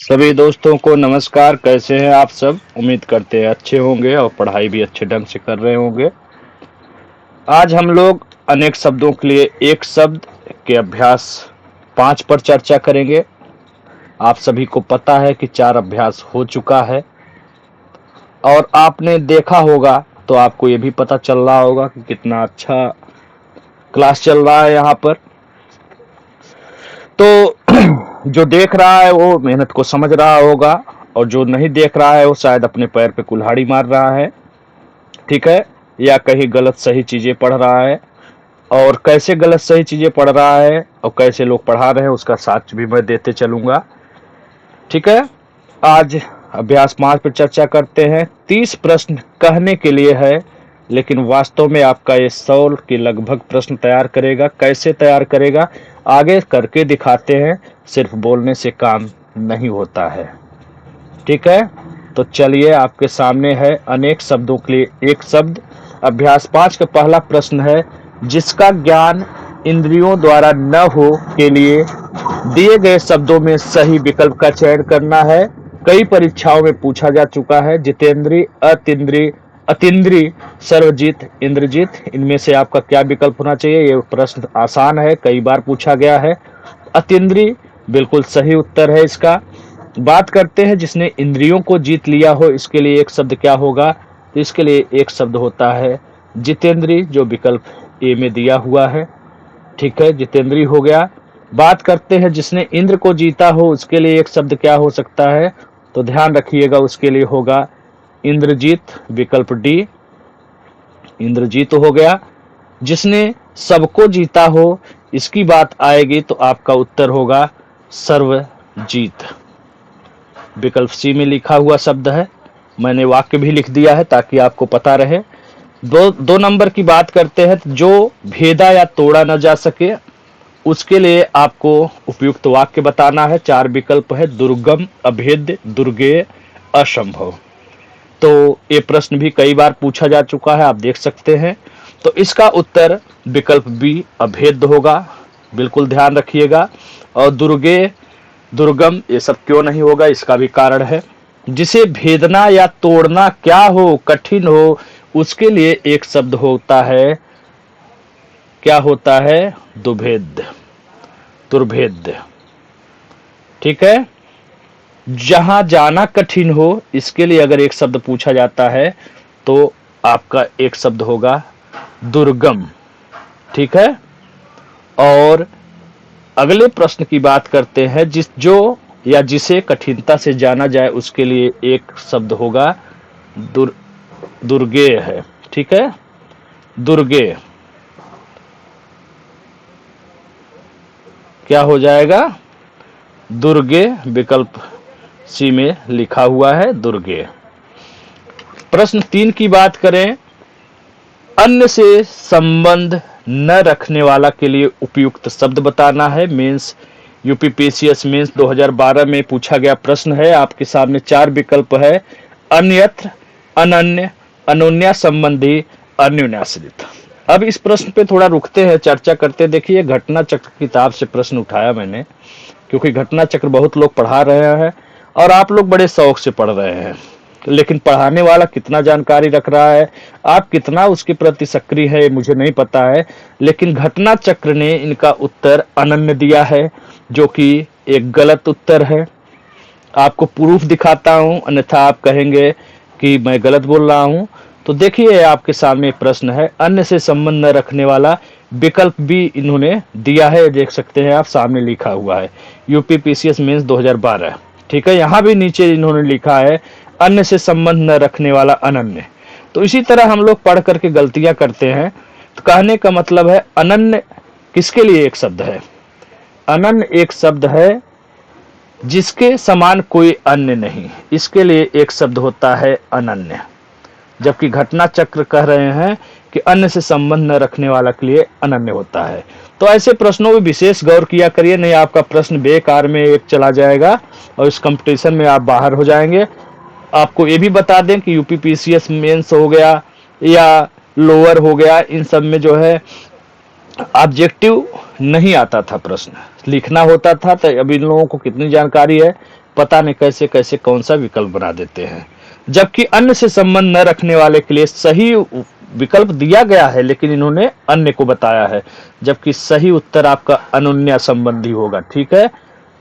सभी दोस्तों को नमस्कार। कैसे हैं आप सब? उम्मीद करते हैं अच्छे होंगे और पढ़ाई भी अच्छे ढंग से कर रहे होंगे। आज हम लोग अनेक शब्दों के लिए एक शब्द के अभ्यास 5 पर चर्चा करेंगे। आप सभी को पता है कि 4 अभ्यास हो चुका है और आपने देखा होगा तो आपको ये भी पता चल रहा होगा कि कितना अच्छा क्लास चल रहा है यहाँ पर। तो जो देख रहा है वो मेहनत को समझ रहा होगा और जो नहीं देख रहा है वो शायद अपने पैर पे कुल्हाड़ी मार रहा है, ठीक है, या कहीं गलत सही चीजें पढ़ रहा है। और कैसे गलत सही चीजें पढ़ रहा है और कैसे लोग पढ़ा रहे हैं उसका साक्ष्य भी मैं देते चलूंगा, ठीक है। आज अभ्यास 5 पर चर्चा करते हैं। 30 प्रश्न कहने के लिए है, लेकिन वास्तव में आपका ये 100 के लगभग प्रश्न तैयार करेगा। कैसे तैयार करेगा आगे करके दिखाते हैं। सिर्फ बोलने से काम नहीं होता है, ठीक है। तो चलिए, आपके सामने है अनेक शब्दों के लिए एक शब्द। अभ्यास 5 का पहला प्रश्न है, जिसका ज्ञान इंद्रियों द्वारा न हो के लिए दिए गए शब्दों में सही विकल्प का चयन करना है। कई परीक्षाओं में पूछा जा चुका है। जितेंद्रीय, अतीन्द्रिय, अतीन्द्रिय, सर्वजीत, इंद्रजीत, इनमें से आपका क्या विकल्प होना चाहिए? ये प्रश्न आसान है, कई बार पूछा गया है। अतीन्द्रिय बिल्कुल सही उत्तर है इसका। बात करते हैं जिसने इंद्रियों को जीत लिया हो, इसके लिए एक शब्द क्या होगा? तो इसके लिए एक शब्द होता है जितेंद्रीय, जो विकल्प ए में दिया हुआ है, ठीक है, जितेंद्रीय हो गया। बात करते हैं जिसने इंद्र को जीता हो, उसके लिए एक शब्द क्या हो सकता है? तो ध्यान रखिएगा, उसके लिए होगा इंद्रजीत, विकल्प डी, इंद्रजीत हो गया। जिसने सबको जीता हो, इसकी बात आएगी तो आपका उत्तर होगा सर्वजीत, विकल्प सी में लिखा हुआ शब्द है। मैंने वाक्य भी लिख दिया है ताकि आपको पता रहे। दो नंबर की बात करते हैं, जो भेदा या तोड़ा न जा सके, उसके लिए आपको उपयुक्त वाक्य बताना है। 4 विकल्प है, दुर्गम, अभेद्य, दुर्गेय, असंभव। तो ये प्रश्न भी कई बार पूछा जा चुका है, आप देख सकते हैं। तो इसका उत्तर विकल्प बी, अभेद्य होगा, बिल्कुल ध्यान रखिएगा। और दुर्गेय, दुर्गम, ये सब क्यों नहीं होगा? इसका भी कारण है। जिसे भेदना या तोड़ना क्या हो, कठिन हो, उसके लिए एक शब्द होता है, क्या होता है? दुर्भेद्य, दुर्भेद्य, ठीक है। जहां जाना कठिन हो, इसके लिए अगर एक शब्द पूछा जाता है तो आपका एक शब्द होगा दुर्गम, ठीक है। और अगले प्रश्न की बात करते हैं, जिसे कठिनता से जाना जाए, उसके लिए एक शब्द होगा दुर्गेय है, ठीक है, दुर्गेय। क्या हो जाएगा? दुर्गेय, विकल्प सी में लिखा हुआ है, दुर्गेय। प्रश्न 3 की बात करें, अन्य से संबंध न रखने वाला के लिए उपयुक्त शब्द बताना है। मेंस यूपीपीसीएस मेंस 2012 में पूछा गया प्रश्न है। आपके सामने 4 विकल्प है, अन्यत्र, अनन्य, अनोन्या संबंधी, अन्योन्याश्रित। अब इस प्रश्न पे थोड़ा रुकते हैं, चर्चा करते। देखिए, घटना चक्र किताब से प्रश्न उठाया मैंने, क्योंकि घटना चक्र बहुत लोग पढ़ा रहे हैं और आप लोग बड़े शौक से पढ़ रहे हैं, लेकिन पढ़ाने वाला कितना जानकारी रख रहा है, आप कितना उसके प्रति सक्रिय है, मुझे नहीं पता है। लेकिन घटना चक्र ने इनका उत्तर अनन्य दिया है, जो कि एक गलत उत्तर है। आपको प्रूफ दिखाता हूं, अन्यथा आप कहेंगे कि मैं गलत बोल रहा हूं। तो देखिए, आपके सामने प्रश्न है, अन्य से संबंध न रखने वाला, विकल्प भी इन्होंने दिया है, देख सकते हैं आप, सामने लिखा हुआ है यूपीपीसीएस मेंस 2012, ठीक है। यहां भी नीचे इन्होंने लिखा है अन्य से संबंध न रखने वाला, अनन्य। तो इसी तरह हम लोग पढ़ करके गलतियां करते हैं। तो कहने का मतलब है, अनन्य किसके लिए एक शब्द है? अनन्य एक शब्द है जिसके समान कोई अन्य नहीं, इसके लिए एक शब्द होता है अनन्य। जबकि घटना चक्र कह रहे हैं कि अन्य से संबंध न रखने वाला के लिए अनन्य होता है। तो ऐसे प्रश्नों में विशेष गौर किया करिए, नहीं आपका प्रश्न बेकार में एक चला जाएगा और इस कंपटीशन में आप बाहर हो जाएंगे। आपको ये भी बता दें कि यूपीपीसीएस मेंस हो गया या लोअर हो गया, इन सब में जो है ऑब्जेक्टिव नहीं आता था, प्रश्न लिखना होता था। तो अभी इन लोगों को कितनी जानकारी है पता नहीं कैसे कैसे कौन सा विकल्प बना देते हैं, जबकि अन्य से संबंध न रखने वाले के लिए सही विकल्प दिया गया है, लेकिन इन्होंने अन्य को बताया है, जबकि सही उत्तर आपका अनुन्या संबंधी होगा। ठीक है,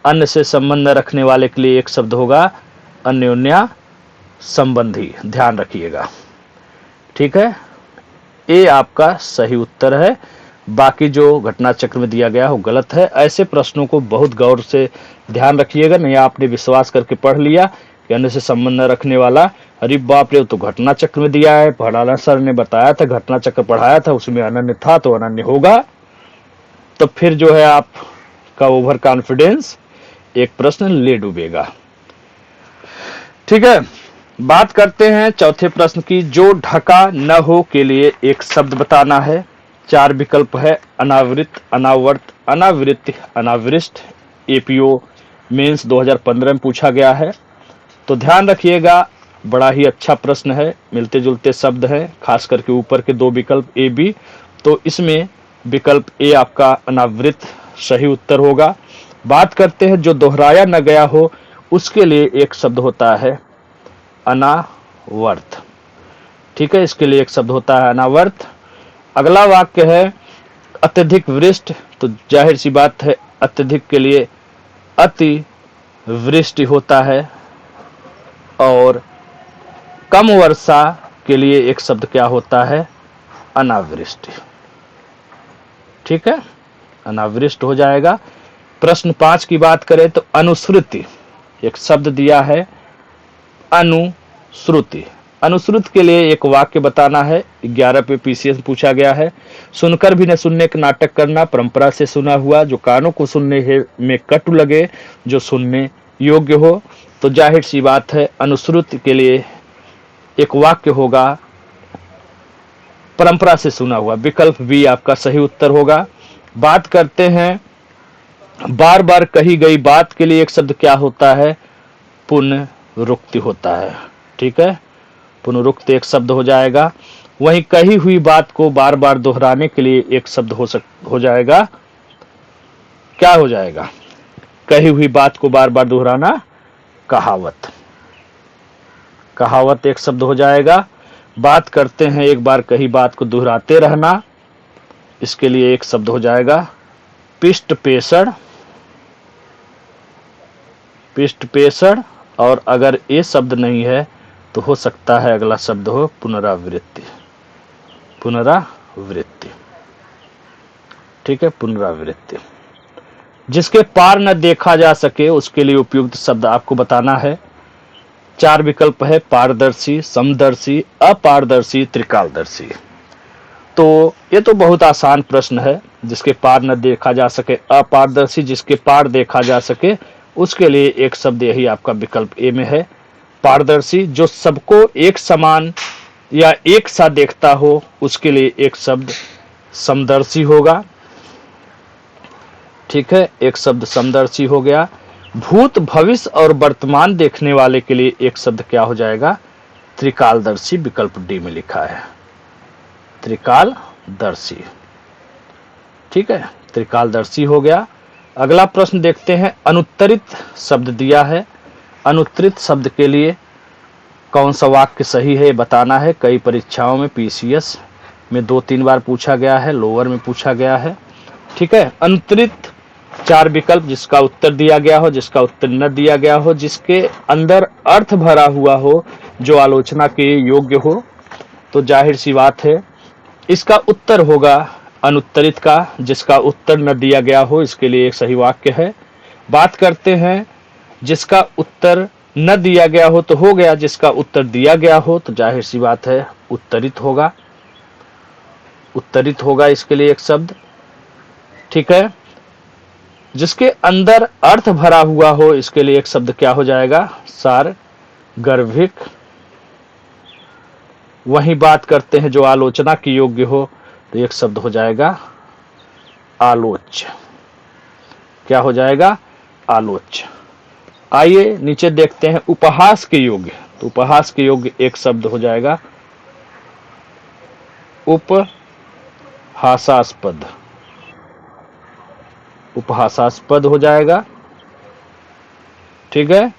अन्य से संबंध न रखने वाले के लिए एक शब्द होगा अन्योन्या संबंधी, ध्यान रखिएगा। ठीक है, ये आपका सही उत्तर है। बाकी जो घटना चक्र में दिया गया वो गलत है। ऐसे प्रश्नों को बहुत गौर से ध्यान रखिएगा, नहीं आपने विश्वास करके पढ़ लिया कि अन्य से संबंध न रखने वाला, अरे बाप रे तो घटना चक्र में दिया है, पढ़ाना सर ने बताया था, घटना चक्र पढ़ाया था, उसमें अनन्य था तो अनन्य होगा। तो फिर जो है आपका ओवर कॉन्फिडेंस एक प्रश्न ले डूबेगा। ठीक है, बात करते हैं चौथे प्रश्न की। जो ढका न हो के लिए एक शब्द बताना है। 4 विकल्प है, अनावृत, अनावर्त, अनावृत्ति, अनावृष्ट। एपीओ मेंस 2015 में पूछा गया है। तो ध्यान रखिएगा, बड़ा ही अच्छा प्रश्न है, मिलते जुलते शब्द है, खास करके ऊपर के 2 विकल्प ए बी। तो इसमें विकल्प ए आपका अनावृत सही उत्तर होगा। बात करते हैं जो दोहराया न गया हो, उसके लिए एक शब्द होता है अनावर्त। ठीक है, इसके लिए एक शब्द होता है अनावर्त। अगला वाक्य है अत्यधिक वृष्टि, तो जाहिर सी बात है अत्यधिक के लिए अति वृष्टि होता है, और कम वर्षा के लिए एक शब्द क्या होता है अनावृष्टि। ठीक है, अनावृष्ट हो जाएगा। प्रश्न 5 की बात करें तो अनुश्रुति, एक शब्द दिया है अनुश्रुति। अनुश्रुति के लिए एक वाक्य बताना है। 11 पे पीसीएस पूछा गया है। सुनकर भी न सुनने का नाटक करना, परंपरा से सुना हुआ, जो कानों को सुनने में कटु लगे, जो सुनने योग्य हो। तो जाहिर सी बात है अनुश्रुति के लिए एक वाक्य होगा परंपरा से सुना हुआ। विकल्प बी आपका सही उत्तर होगा। बात करते हैं बार बार कही गई बात के लिए एक शब्द क्या होता है पुनरुक्ति होता है। ठीक है, पुनरुक्ति एक शब्द हो जाएगा। वहीं कही हुई बात को बार बार दोहराने के लिए एक शब्द हो जाएगा, क्या हो जाएगा, कही हुई बात को बार बार दोहराना कहावत। कहावत एक शब्द हो जाएगा। बात करते हैं एक बार कही बात को दोहराते रहना, इसके लिए एक शब्द हो जाएगा पिष्ट पेषण। पिष्ट पेषण, और अगर ये शब्द नहीं है तो हो सकता है अगला शब्द हो पुनरावृत्ति। पुनरावृत्ति, ठीक है, पुनरावृत्ति। जिसके पार न देखा जा सके उसके लिए उपयुक्त शब्द आपको बताना है। 4 विकल्प है, पारदर्शी, समदर्शी, अपारदर्शी, त्रिकालदर्शी। तो ये तो बहुत आसान प्रश्न है। जिसके पार न देखा जा सके अपारदर्शी, जिसके पार देखा जा सके उसके लिए एक शब्द यही आपका विकल्प ए में है पारदर्शी। जो सबको एक समान या एक सा देखता हो उसके लिए एक शब्द समदर्शी होगा। ठीक है, एक शब्द समदर्शी हो गया। भूत, भविष्य और वर्तमान देखने वाले के लिए एक शब्द क्या हो जाएगा त्रिकालदर्शी। विकल्प डी में लिखा है त्रिकालदर्शी। ठीक है, त्रिकालदर्शी हो गया। अगला प्रश्न देखते हैं। अनुत्तरित शब्द दिया है। अनुत्तरित शब्द के लिए कौन सा वाक्य सही है बताना है। कई परीक्षाओं में पीसीएस में 2-3 बार पूछा गया है, लोअर में पूछा गया है। ठीक है, अनुत्तरित 4 विकल्प, जिसका उत्तर दिया गया हो, जिसका उत्तर न दिया गया हो, जिसके अंदर अर्थ भरा हुआ हो, जो आलोचना के योग्य हो, तो जाहिर सी बात है इसका उत्तर होगा अनुत्तरित का। जिसका उत्तर न दिया गया हो इसके लिए एक सही वाक्य है। बात करते हैं जिसका उत्तर न दिया गया हो तो हो गया, जिसका उत्तर दिया गया हो तो जाहिर सी बात है उत्तरित होगा। उत्तरित होगा इसके लिए एक शब्द। ठीक है, जिसके अंदर अर्थ भरा हुआ हो इसके लिए एक शब्द क्या हो जाएगा सारगर्भिक। वहीं बात करते हैं जो आलोचना के योग्य हो तो एक शब्द हो जाएगा आलोच्य। क्या हो जाएगा आलोच्य। आइए नीचे देखते हैं उपहास के योग्य। तो उपहास के योग्य एक शब्द हो जाएगा उपहासास्पद। उपहासास्पद हो जाएगा। ठीक है,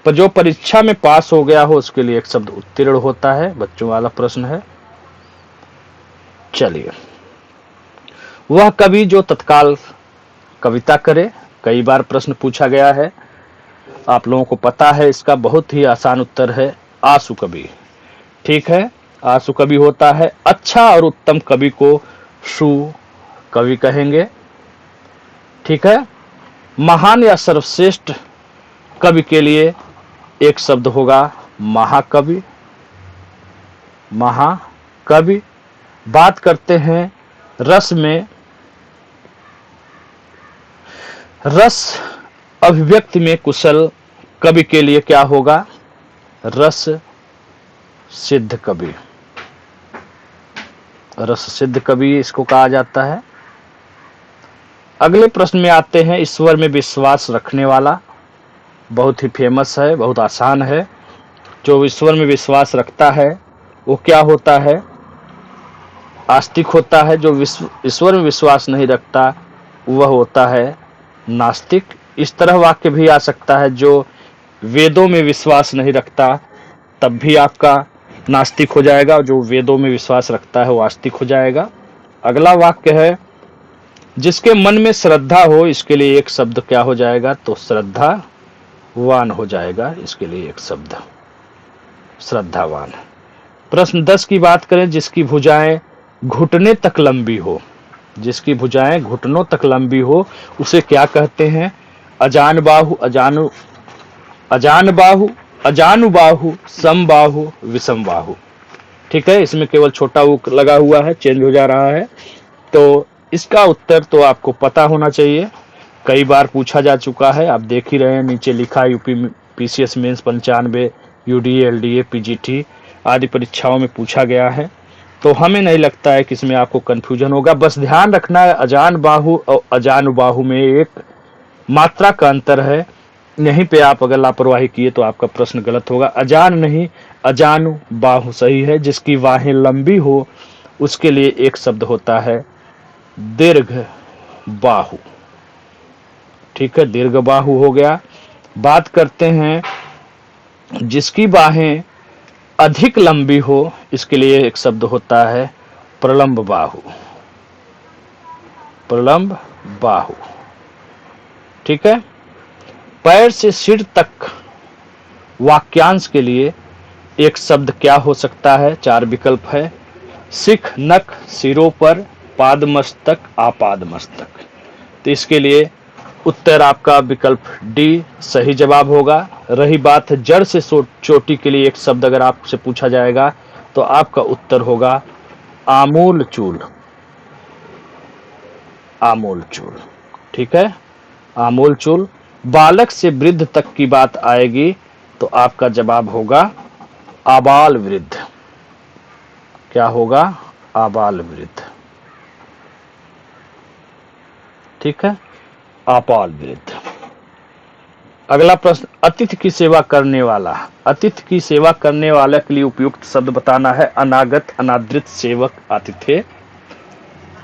पर जो परीक्षा में पास हो गया हो उसके लिए एक शब्द उत्तीर्ण होता है। बच्चों वाला प्रश्न है। चलिए, वह कवि जो तत्काल कविता करे। कई बार प्रश्न पूछा गया है, आप लोगों को पता है इसका। बहुत ही आसान उत्तर है आशु कवि। ठीक है, आशु कवि होता है। अच्छा और उत्तम कवि को सु कवि कहेंगे। ठीक है, महान या सर्वश्रेष्ठ कवि के लिए एक शब्द होगा महाकवि। महाकवि। बात करते हैं रस में। रस अभिव्यक्ति में कुशल कवि के लिए क्या होगा? रस सिद्ध कवि। रस सिद्ध कवि इसको कहा जाता है। अगले प्रश्न में आते हैं ईश्वर में विश्वास रखने वाला। बहुत ही फेमस है, बहुत आसान है। जो ईश्वर में विश्वास रखता है वो क्या होता है? आस्तिक होता है। जो ईश्वर में विश्वास नहीं रखता वह होता है नास्तिक। इस तरह वाक्य भी आ सकता है, जो वेदों में विश्वास नहीं रखता तब भी आपका नास्तिक हो जाएगा, जो वेदों में विश्वास रखता है वो आस्तिक हो जाएगा। अगला वाक्य है जिसके मन में श्रद्धा हो, इसके लिए एक शब्द क्या हो जाएगा? तो श्रद्धावान हो जाएगा। इसके लिए एक शब्द श्रद्धावान। प्रश्न 10 की बात करें, जिसकी भुजाएं घुटने तक लंबी हो। जिसकी भुजाएं घुटनों तक लंबी हो उसे क्या कहते हैं? अजान बाहु, अजान बाहु, अजानुबाहु, समबाहु, विषम बाहु। ठीक है, इसमें केवल छोटा ऊ लगा हुआ है, चेंज हो जा रहा है। तो इसका उत्तर तो आपको पता होना चाहिए, कई बार पूछा जा चुका है। आप देख ही रहे हैं, नीचे लिखा UP PCS mains 95, UDA, LDA, PGT आदि परीक्षाओं में पूछा गया है। तो हमें नहीं लगता है कि इसमें आपको कंफ्यूजन होगा। बस ध्यान रखना है अजान बाहु और अजानुबाहु में एक मात्रा का अंतर है। यहीं पे आप अगर लापरवाही किए तो आपका प्रश्न गलत होगा। अजान नहीं, अजानु बाहु सही है। जिसकी बाहें लंबी हो उसके लिए एक शब्द होता है दीर्घ बाहु। ठीक है, दीर्घ बाहु हो गया। बात करते हैं जिसकी बाहें अधिक लंबी हो, इसके लिए एक शब्द होता है प्रलंब बाहु। प्रलंब बाहु। ठीक है, पैर से सिर तक वाक्यांश के लिए एक शब्द क्या हो सकता है? 4 विकल्प है। सिख नख सिरों पर, पाद मस्तक, आपाद मस्तक। तो इसके लिए उत्तर आपका विकल्प डी सही जवाब होगा। रही बात जड़ से चोटी के लिए एक शब्द अगर आपसे पूछा जाएगा तो आपका उत्तर होगा आमूल चूल। आमूल चूल। ठीक है, आमूल चूल। बालक से वृद्ध तक की बात आएगी तो आपका जवाब होगा आबाल वृद्ध। क्या होगा? आबाल वृद्ध। ठीक है, आपाल वृद्ध। अगला प्रश्न, अतिथि की सेवा करने वाला। अतिथि की सेवा करने वाले के लिए उपयुक्त शब्द बताना है। अनागत, अनादृत, सेवक, आतिथ्य।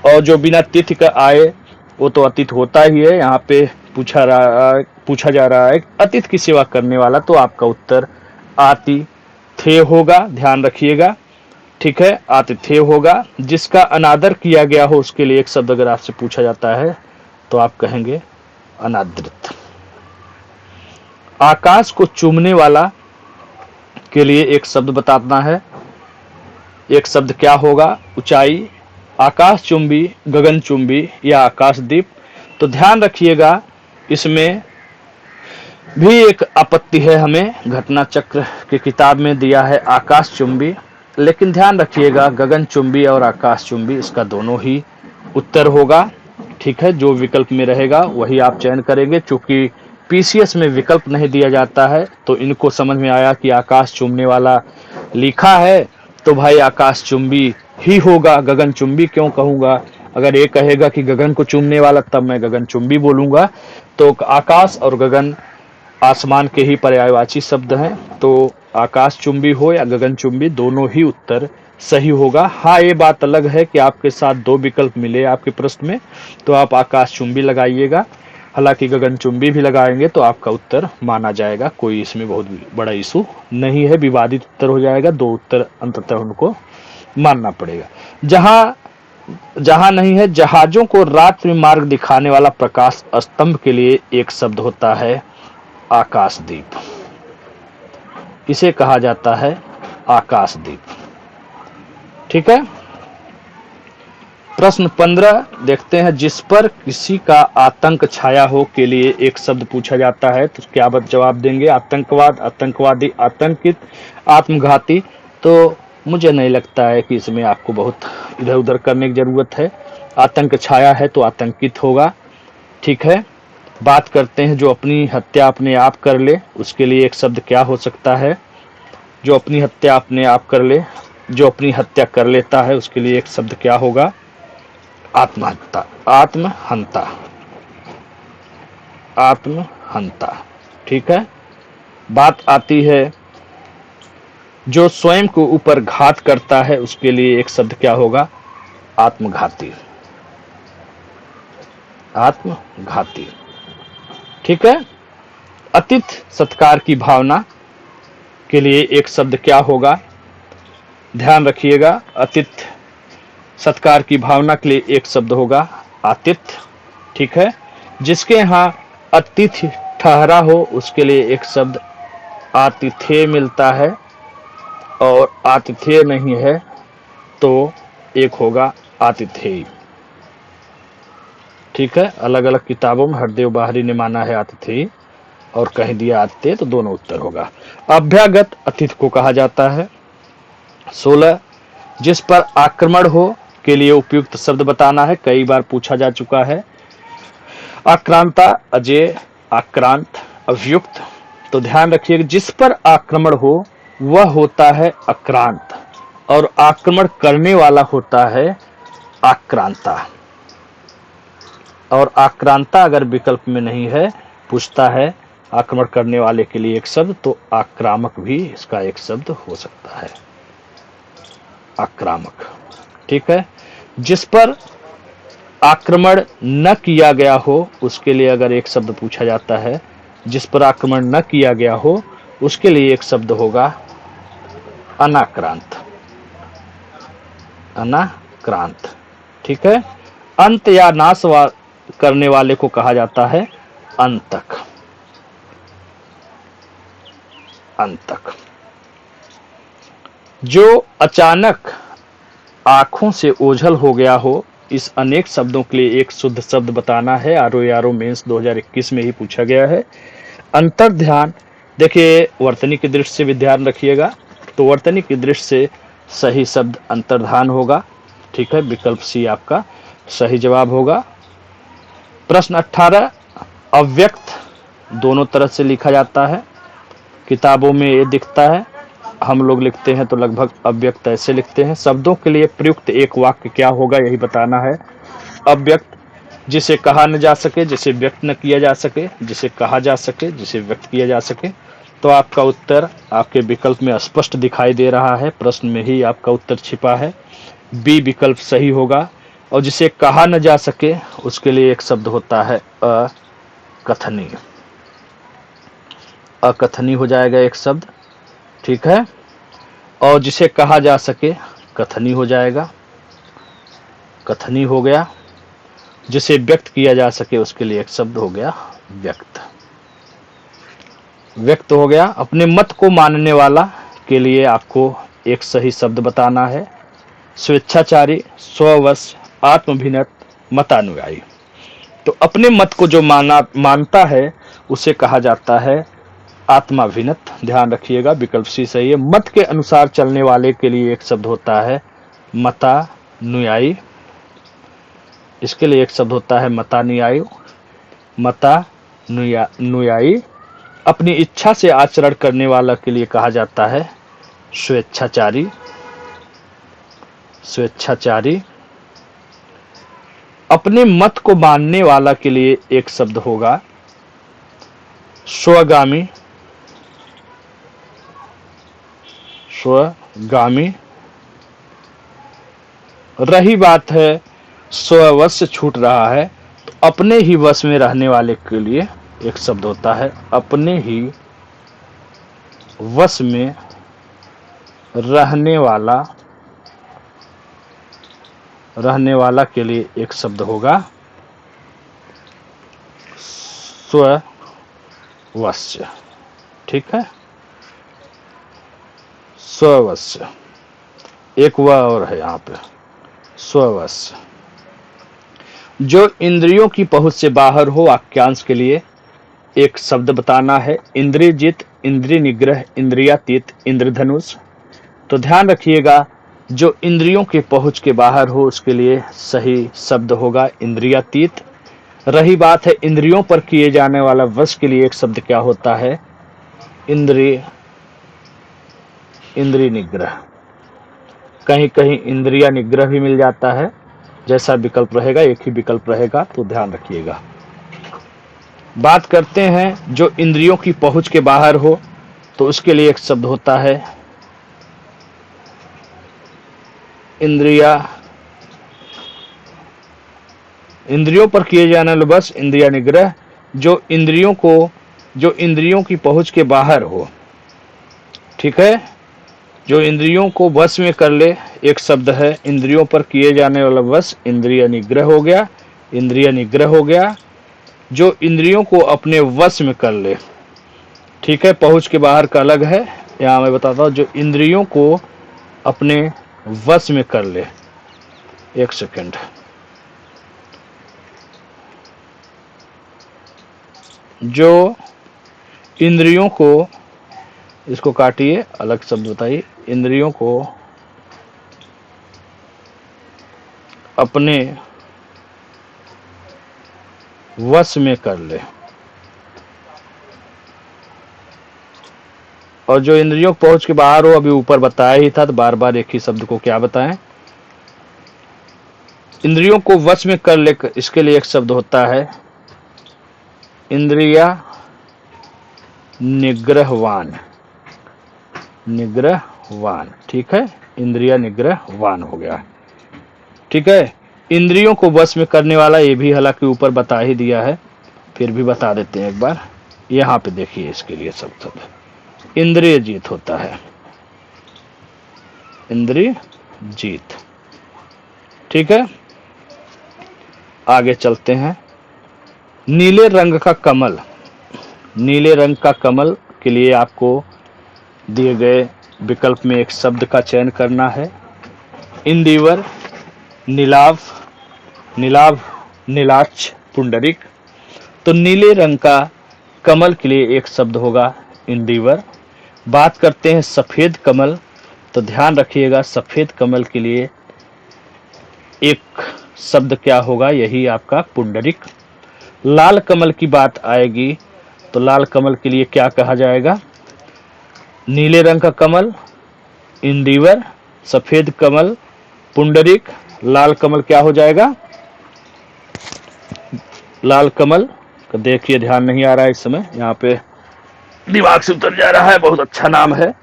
और जो बिना तिथि का आए वो तो अतिथि होता ही है। यहाँ पे पूछा जा रहा है अतिथि की सेवा करने वाला, तो आपका उत्तर आतिथ्य होगा। ध्यान रखिएगा। ठीक है, आतिथ्य होगा। जिसका अनादर किया गया हो उसके लिए एक शब्द अगर आपसे पूछा जाता है तो आप कहेंगे अनादृत। आकाश को चूमने वाला के लिए एक शब्द बताना है। एक शब्द क्या होगा? ऊंचाई, आकाश चुंबी, गगन चुंबी या आकाशदीप। तो ध्यान रखिएगा, इसमें भी एक आपत्ति है। हमें घटना चक्र की किताब में दिया है आकाश चुंबी, लेकिन ध्यान रखिएगा गगन चुंबी और आकाश चुंबी इसका दोनों ही उत्तर होगा। ठीक है, जो विकल्प में रहेगा वही आप चयन करेंगे। चूंकि पीसीएस में विकल्प नहीं दिया जाता है तो इनको समझ में आया कि आकाश चुंबने वाला लिखा है तो भाई आकाश चुंबी ही होगा, गगन चुंबी क्यों कहूंगा। अगर ये कहेगा कि गगन को चूमने वाला तब मैं गगन चुंबी बोलूंगा। तो आकाश और गगन आसमान के ही पर्यायवाची शब्द हैं, तो आकाश चुंबी हो या गगन चुंबी दोनों ही उत्तर सही होगा। हाँ, ये बात अलग है कि आपके साथ 2 विकल्प मिले आपके प्रश्न में तो आप आकाश चुंबी लगाइएगा। हालांकि गगनचुंबी भी लगाएंगे तो आपका उत्तर माना जाएगा, कोई इसमें बहुत बड़ा इशू नहीं है, विवादित उत्तर हो जाएगा, 2 उत्तर अंततः उनको मानना पड़ेगा। जहां जहां नहीं है, जहाजों को रात्रि मार्ग दिखाने वाला प्रकाश स्तंभ के लिए एक शब्द होता है आकाशदीप। इसे कहा जाता है आकाशदीप। ठीक है। प्रश्न 15 देखते हैं, जिस पर किसी का आतंक छाया हो के लिए एक शब्द पूछा जाता है, तो क्या जवाब देंगे? आतंकवाद, आतंकवादी, आतंकित, आत्मघाती। तो मुझे नहीं लगता है कि इसमें आपको बहुत इधर उधर करने की जरूरत है। आतंक छाया है तो आतंकित होगा। ठीक है। बात करते हैं, जो अपनी हत्या अपने आप कर ले, उसके लिए एक शब्द क्या हो सकता है? जो अपनी हत्या अपने आप कर ले, जो अपनी हत्या कर लेता है, उसके लिए एक शब्द क्या होगा? आत्महत्या, आत्महंता, आत्महंता। ठीक है। बात आती है, जो स्वयं को ऊपर घात करता है, उसके लिए एक शब्द क्या होगा? आत्मघाती, आत्मघाती। ठीक है। अतिथि सत्कार की भावना के लिए एक शब्द क्या होगा? ध्यान रखिएगा, अतिथि सत्कार की भावना के लिए एक शब्द होगा आतिथ्य। ठीक है। जिसके यहाँ अतिथि ठहरा हो, उसके लिए एक शब्द आतिथ्य मिलता है, और आतिथ्य नहीं है तो एक होगा आतिथेय। ठीक है। अलग अलग किताबों में हरदेव बाहरी ने माना है आतिथेय और कहीं दिया आतिथ्य, तो दोनों उत्तर होगा। अभ्यागत अतिथि को कहा जाता है। 16, जिस पर आक्रमण हो के लिए उपयुक्त शब्द बताना है, कई बार पूछा जा चुका है। आक्रांता, अजय, आक्रांत, अभियुक्त। तो ध्यान रखिए, जिस पर आक्रमण हो वह होता है आक्रांत, और आक्रमण करने वाला होता है आक्रांता। और आक्रांता अगर विकल्प में नहीं है, पूछता है आक्रमण करने वाले के लिए एक शब्द, तो आक्रामक भी इसका एक शब्द हो सकता है, आक्रामक। ठीक है। जिस पर आक्रमण न किया गया हो, उसके लिए अगर एक शब्द पूछा जाता है, जिस पर आक्रमण न किया गया हो, उसके लिए एक शब्द होगा अनाक्रांत, अनाक्रांत। ठीक है। अंत या नाश करने वाले को कहा जाता है अंतक, अंतक। जो अचानक आंखों से ओझल हो गया हो, इस अनेक शब्दों के लिए एक शुद्ध शब्द बताना है। आरओ मेंस 2021 में ही पूछा गया है। अंतर्ध्यान, देखिए वर्तनी की दृष्टि से भी ध्यान रखिएगा, तो वर्तनी की दृष्टि से सही शब्द अंतर्धान होगा। ठीक है। विकल्प सी आपका सही जवाब होगा। प्रश्न 18, अव्यक्त दोनों तरह से लिखा जाता है, किताबों में ये दिखता है, हम लोग लिखते हैं तो लगभग अव्यक्त ऐसे लिखते हैं। शब्दों के लिए प्रयुक्त एक वाक्य क्या होगा, यही बताना है। अव्यक्त, जिसे कहा न जा सके, जिसे व्यक्त न किया जा सके, जिसे कहा जा सके, जिसे व्यक्त किया जा सके। तो आपका उत्तर आपके विकल्प में स्पष्ट दिखाई दे रहा है, प्रश्न में ही आपका उत्तर छिपा है, बी विकल्प सही होगा। और जिसे कहा न जा सके, उसके लिए एक शब्द होता है अकथनीय, अकथनीय हो जाएगा एक शब्द। ठीक है। और जिसे कहा जा सके, कथनी हो जाएगा, कथनी हो गया। जिसे व्यक्त किया जा सके, उसके लिए एक शब्द हो गया व्यक्त, व्यक्त हो गया। अपने मत को मानने वाला के लिए आपको एक सही शब्द बताना है। स्वेच्छाचारी, स्ववश, आत्मभिनत, मतानुयायी। तो अपने मत को जो मानता है, उसे कहा जाता है आत्माभिनत। ध्यान रखिएगा, विकल्प सी सही है। मत के अनुसार चलने वाले के लिए एक शब्द होता है मतानुयायी, इसके लिए एक शब्द होता है मतानुयायी, मतानुयायी। अपनी इच्छा से आचरण करने वाला के लिए कहा जाता है स्वेच्छाचारी, स्वेच्छाचारी। अपने मत को मानने वाला के लिए एक शब्द होगा स्वगामी, स्वगामी। रही बात है स्ववश छूट रहा है, तो अपने ही वश में रहने वाले के लिए एक शब्द होता है, अपने ही वश में रहने वाला के लिए एक शब्द होगा स्ववश्य। ठीक है, स्ववश्य, एक व और है यहाँ पे, स्ववश्य। जो इंद्रियों की पहुंच से बाहर हो, वाक्यांश के लिए एक शब्द बताना है, इंद्रियजित, इंद्रिय निग्रह, इंद्रियातीत, इंद्रधनुष। तो ध्यान रखिएगा, जो इंद्रियों के पहुंच के बाहर हो उसके लिए सही शब्द होगा इंद्रियातीत। रही बात है इंद्रियों पर किए जाने वाला वश के लिए एक शब्द क्या होता है, इंद्रिय निग्रह। कहीं कहीं इंद्रिया निग्रह भी मिल जाता है, जैसा विकल्प रहेगा एक ही विकल्प रहेगा, तो ध्यान रखिएगा। बात करते हैं जो इंद्रियों की पहुंच के बाहर हो, तो उसके लिए एक शब्द होता है इंद्रियों पर किए जाने वाले बस इंद्रिया निग्रह। जो इंद्रियों की पहुंच के बाहर हो, ठीक है, जो इंद्रियों को वश में कर ले, एक शब्द है इंद्रियों पर किए जाने वाला वश, इंद्रिय निग्रह हो गया, इंद्रिय निग्रह हो गया। जो इंद्रियों को अपने वश में कर ले, ठीक है, पहुंच के बाहर का अलग है, यहाँ मैं बताता हूँ, जो इंद्रियों को अपने वश में कर ले, एक सेकंड, जो इंद्रियों को, इसको काटिए, अलग शब्द बताइए, इंद्रियों को अपने वश में कर ले, और जो इंद्रियों को पहुंच के बाहर हो, अभी ऊपर बताया ही था, तो बार बार एक ही शब्द को क्या बताएं, इंद्रियों को वश में कर ले, इसके लिए एक शब्द होता है इंद्रिया निग्रहवान। ठीक है, इंद्रिया निग्रहवान हो गया। ठीक है, इंद्रियों को वश में करने वाला, ये भी हालांकि ऊपर बता ही दिया है, फिर भी बता देते हैं एक बार। यहाँ पे देखिए, इसके लिए शब्द इंद्रिय जीत होता है, इंद्रिय जीत। ठीक है, आगे चलते हैं। नीले रंग का कमल, नीले रंग का कमल के लिए आपको दिए गए विकल्प में एक शब्द का चयन करना है, इंदिवर, नीलाभ, नीलाक्ष, पुंडरिक। तो नीले रंग का कमल के लिए एक शब्द होगा इंदिवर। बात करते हैं सफेद कमल, तो ध्यान रखिएगा, सफेद कमल के लिए एक शब्द क्या होगा, यही आपका पुंडरिक। लाल कमल की बात आएगी, तो लाल कमल के लिए क्या कहा जाएगा, नीले रंग का कमल इंदिवर, सफेद कमल पुंडरिक, लाल कमल क्या हो जाएगा, लाल कमल। देखिए ध्यान नहीं आ रहा है इस समय, यहाँ पे दिमाग से उतर जा रहा है, बहुत अच्छा नाम है।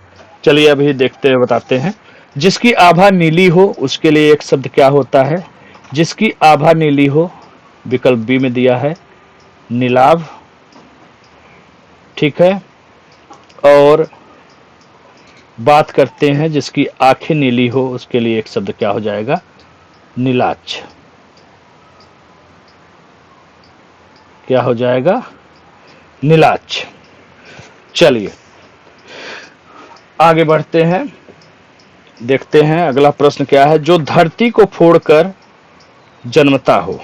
चलिए अभी देखते हैं, बताते हैं। जिसकी आभा नीली हो, उसके लिए एक शब्द क्या होता है, जिसकी आभा नीली हो, विकल्प बी में दिया है नीलाभ। ठीक है, और बात करते हैं जिसकी आंखें नीली हो, उसके लिए एक शब्द क्या हो जाएगा, नीलाक्ष। क्या हो जाएगा, नीलाक्ष। चलिए आगे बढ़ते हैं, देखते हैं अगला प्रश्न क्या है। जो धरती को फोड़कर जन्मता हो,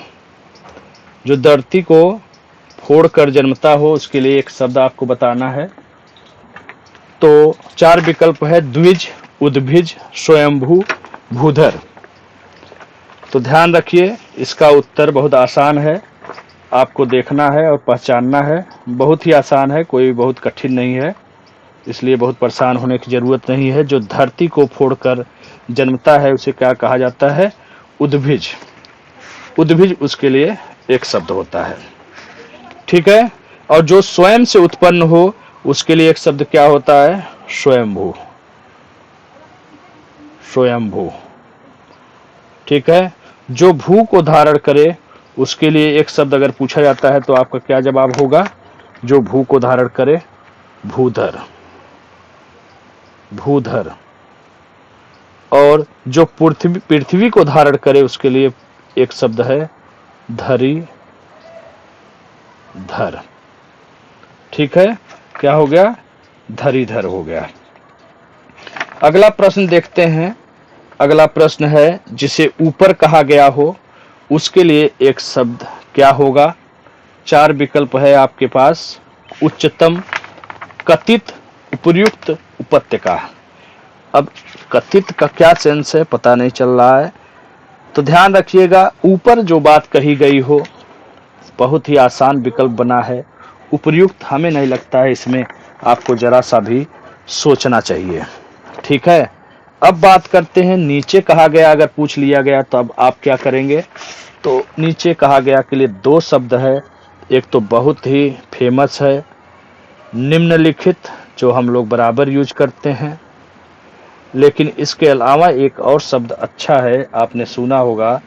जो धरती को फोड़कर जन्मता हो, उसके लिए एक शब्द आपको बताना है। तो चार विकल्प है, द्विज, उद्भिज, स्वयंभू, भूधर। तो ध्यान रखिए, इसका उत्तर बहुत आसान है, आपको देखना है और पहचानना है। बहुत ही आसान है, कोई बहुत कठिन नहीं है, इसलिए बहुत परेशान होने की जरूरत नहीं है। जो धरती को फोड़कर जन्मता है उसे क्या कहा जाता है, उद्भिज। उद्भिज उसके लिए एक शब्द होता है। ठीक है, और जो स्वयं से उत्पन्न हो उसके लिए एक शब्द क्या होता है, स्वयंभू। स्वयंभू। ठीक है, जो भू को धारण करे उसके लिए एक शब्द अगर पूछा जाता है तो आपका क्या जवाब होगा? जो भू को धारण करे, भूधर, भूधर। और जो पृथ्वी पृथ्वी को धारण करे उसके लिए एक शब्द है धरी धर। ठीक है, क्या हो गया? धरीधर हो गया। अगला प्रश्न देखते हैं। अगला प्रश्न है जिसे ऊपर कहा गया हो उसके लिए एक शब्द क्या होगा? 4 विकल्प है आपके पास। उच्चतम, कथित, उपर्युक्त, उपत्यका। अब कथित का क्या सेंस है पता नहीं चल रहा है, तो ध्यान रखिएगा। ऊपर जो बात कही गई हो, बहुत ही आसान विकल्प बना है। उपर्युक्त हमें नहीं लगता है, इसमें आपको जरा सा भी सोचना चाहिए। ठीक है, अब बात करते हैं नीचे कहा गया। अगर पूछ लिया गया तो अब आप क्या करेंगे? तो नीचे कहा गया के लिए 2 शब्द है। एक तो बहुत ही फेमस है निम्नलिखित, जो हम लोग बराबर यूज करते हैं, लेकिन इसके अलावा एक और शब्द अच्छा है, आपने सुना होगा,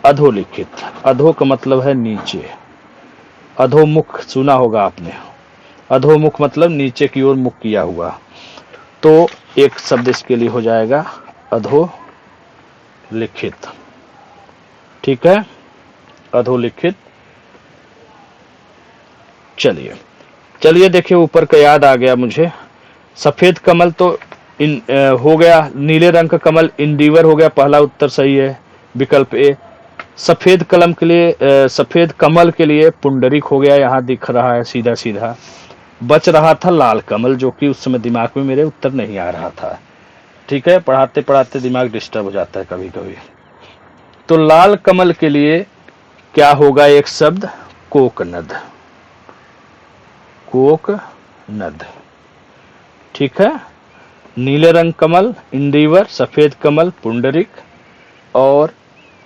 अधोलिखित। अधो का मतलब है नीचे, अधोमुख सुना होगा आपने। अधोमुख मतलब नीचे की ओर मुख किया हुआ। तो एक शब्द इसके लिए हो जाएगा अधोलिखित। ठीक है, अधोलिखित। चलिए चलिए देखिए, ऊपर का याद आ गया मुझे। सफेद कमल तो हो गया, नीले रंग का कमल इंदिवर हो गया, पहला उत्तर सही है, विकल्प ए। सफेद कलम के लिए सफेद कमल के लिए पुंडरीक हो गया, यहाँ दिख रहा है सीधा सीधा। बच रहा था लाल कमल, जो कि उस समय दिमाग में मेरे उत्तर नहीं आ रहा था। ठीक है, पढ़ाते पढ़ाते दिमाग डिस्टर्ब हो जाता है कभी कभी। तो लाल कमल के लिए क्या होगा? एक शब्द कोकनद, कोकनद। ठीक है, नीले रंग कमल इंदिवर, सफेद कमल पुंडरिक, और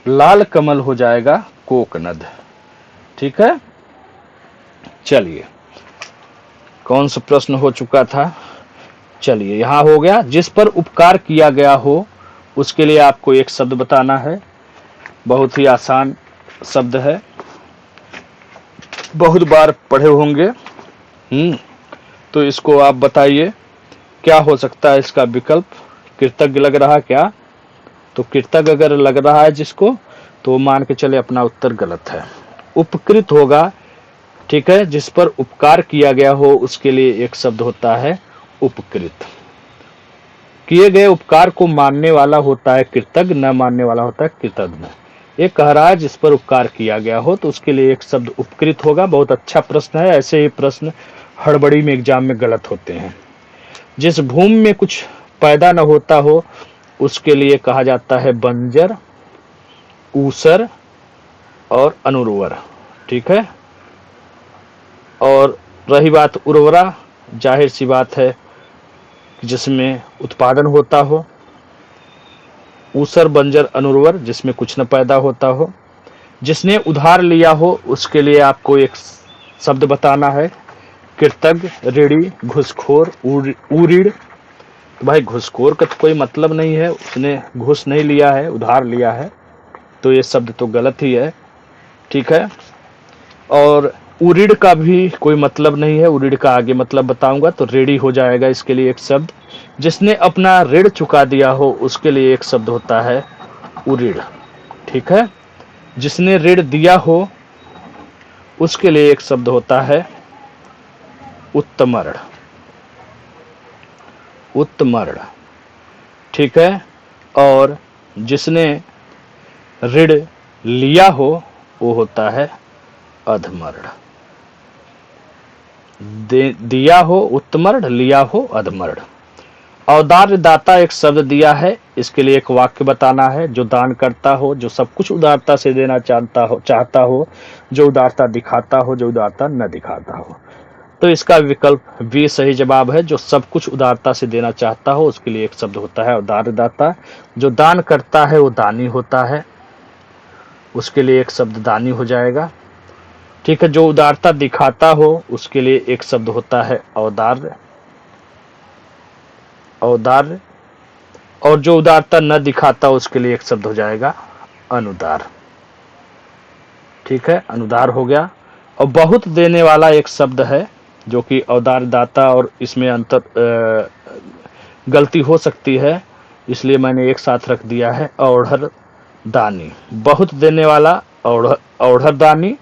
लाल कमल हो जाएगा कोकनद। ठीक है, चलिए कौन सा प्रश्न हो चुका था? चलिए यहां हो गया। जिस पर उपकार किया गया हो उसके लिए आपको एक शब्द बताना है। बहुत ही आसान शब्द है, बहुत बार पढ़े होंगे। तो इसको आप बताइए क्या हो सकता है इसका विकल्प? कृतज्ञ लग रहा क्या? तो कृतज्ञ अगर लग रहा है जिसको, तो मान के चले अपना उत्तर गलत है। उपकृत होगा। ठीक है, जिस पर उपकार किया गया हो उसके लिए एक शब्द होता है उपकृत। किए गए उपकार को मानने वाला होता है कृतज्ञ, न मानने वाला होता है कृतज्ञ। एक कह रहा है जिस पर उपकार किया गया हो तो उसके लिए एक शब्द उपकृत होगा। बहुत अच्छा प्रश्न है, ऐसे ही प्रश्न हड़बड़ी में एग्जाम में गलत होते हैं। जिस भूमि में कुछ पैदा न होता हो उसके लिए कहा जाता है बंजर, ऊसर और अनुर्वर। ठीक है, और रही बात उर्वरा, जाहिर सी बात है जिसमें उत्पादन होता हो। ऊसर, बंजर, अनुर्वर जिसमें कुछ न पैदा होता हो। जिसने उधार लिया हो उसके लिए आपको एक शब्द बताना है। कृतज्ञ, ऋणी, घुसखोर, उरीड़। तो भाई घुसखोर का तो कोई मतलब नहीं है, उसने घुस नहीं लिया है, उधार लिया है, तो ये शब्द तो गलत ही है। ठीक है, और उरीड़ का भी कोई मतलब नहीं है, उरीड़ का आगे मतलब बताऊंगा, तो ऋणी हो जाएगा इसके लिए एक शब्द। जिसने अपना ऋण चुका दिया हो उसके लिए एक शब्द होता है उरीड़। ठीक है, जिसने ऋण दिया हो उसके लिए एक शब्द होता है उत्तमर्ण, उत्तमर्ण। ठीक है, और जिसने ऋण लिया हो वो होता है अधमर्ण। दिया हो उत्तमर्ण, लिया हो अधमर्ण। औदार्य दाता एक शब्द दिया है, इसके लिए एक वाक्य बताना है। जो दान करता हो, जो सब कुछ उदारता से देना चाहता हो, जो उदारता दिखाता हो, जो उदारता न दिखाता हो। तो इसका विकल्प बी सही जवाब है। जो सब कुछ उदारता से देना चाहता हो उसके लिए एक शब्द होता है औदार्य दाता। जो दान करता है वो दानी होता है, उसके लिए एक शब्द दानी हो जाएगा। ठीक है, जो उदारता दिखाता हो उसके लिए एक शब्द होता है औदार्य, औदार्य। और जो उदारता न दिखाता उसके लिए एक शब्द हो जाएगा अनुदार। ठीक है, अनुदार हो गया। और बहुत देने वाला एक शब्द है जो कि औदार दाता, और इसमें अंतर गलती हो सकती है, इसलिए मैंने एक साथ रख दिया है औढ़र दानी। बहुत देने वाला औढ़र दानी,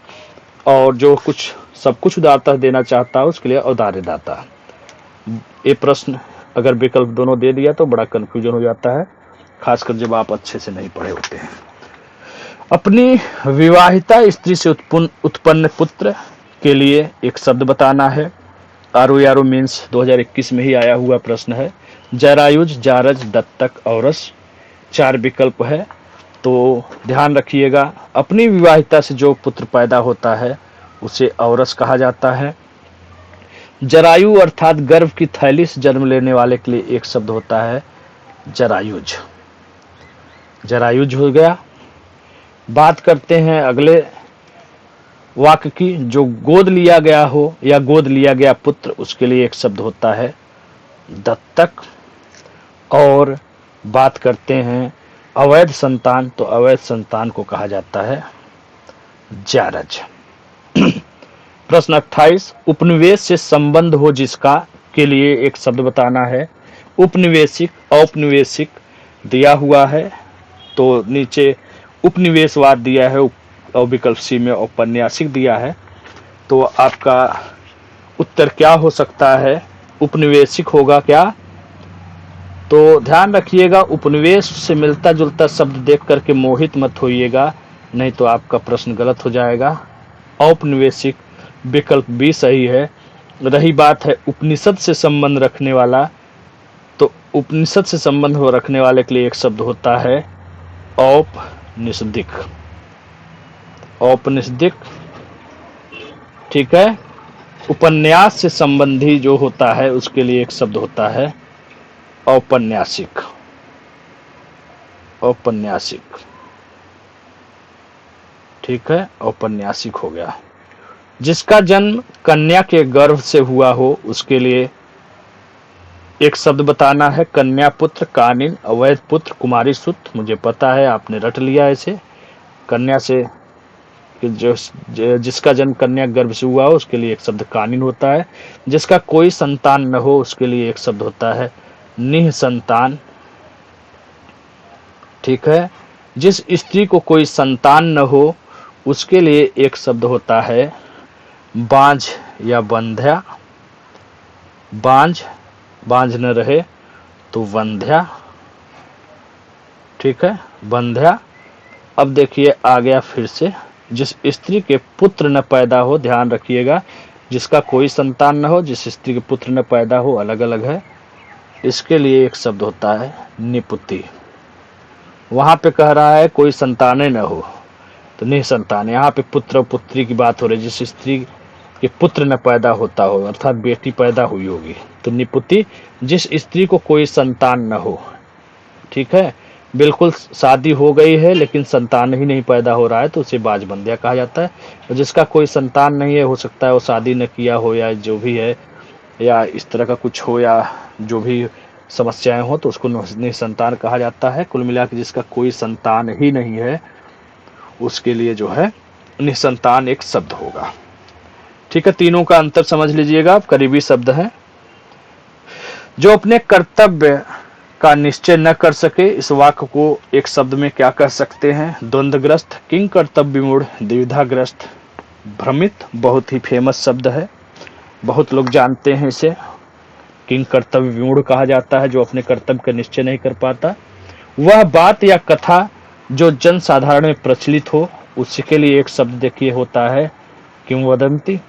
और जो कुछ सब कुछ उदारता देना चाहता है उसके लिए औदार्य दाता। ये प्रश्न अगर विकल्प दोनों दे दिया तो बड़ा कंफ्यूजन हो जाता है, खासकर जब आप अच्छे से नहीं पढ़े होते हैं। अपनी विवाहिता स्त्री से उत्पन्न पुत्र के लिए एक शब्द बताना है। आरओ मीन्स 2021 में ही आया हुआ प्रश्न है। जरायुज, जारज, दत्तक, औरस, 4 विकल्प है, तो ध्यान रखिएगा। अपनी विवाहिता से जो पुत्र पैदा होता है उसे औरस कहा जाता है। जरायु अर्थात गर्भ की थैली से जन्म लेने वाले के लिए एक शब्द होता है जरायुज। जरायुज हो गया। बात करते हैं अगले वाक्य की। जो गोद लिया गया हो या गोद लिया गया पुत्र, उसके लिए एक शब्द होता है दत्तक। और बात करते हैं अवैध संतान, तो अवैध संतान को कहा जाता है जारज। प्रश्न 28, उपनिवेश से संबंध हो जिसका के लिए एक शब्द बताना है। उपनिवेशिक, औपनिवेशिक दिया हुआ है, तो नीचे उपनिवेशवाद दिया है और विकल्प सी में औपन्यासिक दिया है। तो आपका उत्तर क्या हो सकता है? उपनिवेशिक होगा क्या? तो ध्यान रखिएगा, उपनिवेश से मिलता जुलता शब्द देख करके मोहित मत होइएगा, नहीं तो आपका प्रश्न गलत हो जाएगा। औपनिवेशिक विकल्प बी सही है। रही बात है उपनिषद से संबंध रखने वाला, तो उपनिषद से संबंध हो रखने वाले के लिए एक शब्द होता है औपनिषदिक। औपनिषदिक, ठीक है। उपन्यास से संबंधी जो होता है उसके लिए एक शब्द होता है औपन्यासिक। औपन्यासिक, ठीक है, औपन्यासिक हो गया। जिसका जन्म कन्या के गर्भ से हुआ हो उसके लिए एक शब्द बताना है। कन्या पुत्र, कानिन, अवैध पुत्र, कुमारी सुत। मुझे पता है आपने रट लिया इसे। कन्या से जिसका जन्म कन्या गर्भ से हुआ हो उसके लिए एक शब्द कानिन होता है। जिसका कोई संतान न हो उसके लिए एक शब्द होता है निःसंतान, ठीक है। जिस स्त्री को कोई संतान न हो उसके लिए एक शब्द होता है बांझ या बंध्या। बांझ, बांझ न रहे तो वंध्या, ठीक है, बंध्या। अब देखिए आ गया फिर से, जिस स्त्री के पुत्र न पैदा हो, ध्यान रखिएगा, जिसका कोई संतान न हो, जिस स्त्री के पुत्र न पैदा हो, अलग अलग है। इसके लिए एक शब्द होता है निपुति। वहां पे कह रहा है कोई संतानें न हो तो निसंतान। यहाँ पे पुत्र और पुत्री की बात हो रही है, जिस स्त्री के पुत्र न पैदा होता हो अर्थात बेटी पैदा हुई होगी तो निपुति। जिस स्त्री को कोई संतान न हो, ठीक है, बिल्कुल शादी हो गई है लेकिन संतान ही नहीं पैदा हो रहा है तो उसे बाजबंदिया कहा जाता है। और जिसका कोई संतान नहीं है, हो सकता है वो शादी न किया हो या जो भी है, या इस तरह का कुछ हो या जो भी समस्याएं हो, तो उसको निसंतान कहा जाता है। कुल मिला के जिसका कोई संतान ही नहीं है उसके लिए जो है निसंतान एक शब्द होगा, ठीक है। तीनों का अंतर समझ लीजिएगा, करीबी शब्द है। जो अपने कर्तव्य का निश्चय न कर सके, इस वाक्य को एक शब्द में क्या कह सकते हैं? द्वंद्वग्रस्त, किंग कर्तव्य मूढ़, द्विधाग्रस्त, भ्रमित। बहुत ही फेमस शब्द है, बहुत लोग जानते हैं इसे। किंग कर्तव्य विमूढ़ कहा जाता है जो अपने कर्तव्य का निश्चय नहीं कर पाता। वह बात या कथा जो जन साधारण में प्रचलित हो, उसके लिए एक शब्द देखिए होता है किंवदंती।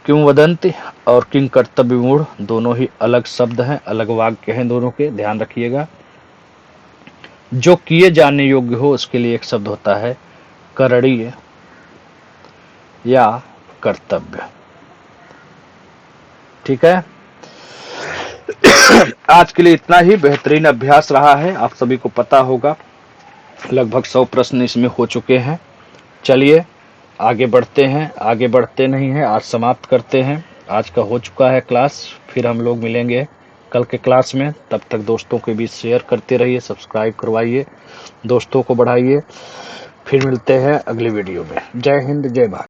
किंवदंती और किंग कर्तव्य विमूढ़ दोनों ही अलग शब्द हैं, अलग वाक्य हैं दोनों के, ध्यान रखिएगा। जो किए जाने योग्य हो उसके लिए एक शब्द होता है करणीय या कर्तव्य, ठीक है। आज के लिए इतना ही। बेहतरीन अभ्यास रहा है, आप सभी को पता होगा, लगभग 100 प्रश्न इसमें हो चुके हैं। चलिए आगे बढ़ते हैं, आगे बढ़ते नहीं हैं, आज समाप्त करते हैं। आज का हो चुका है क्लास, फिर हम लोग मिलेंगे कल के क्लास में। तब तक दोस्तों के बीच शेयर करते रहिए, सब्सक्राइब करवाइए, दोस्तों को बढ़ाइए। फिर मिलते हैं अगली वीडियो में। जय हिंद, जय भारत।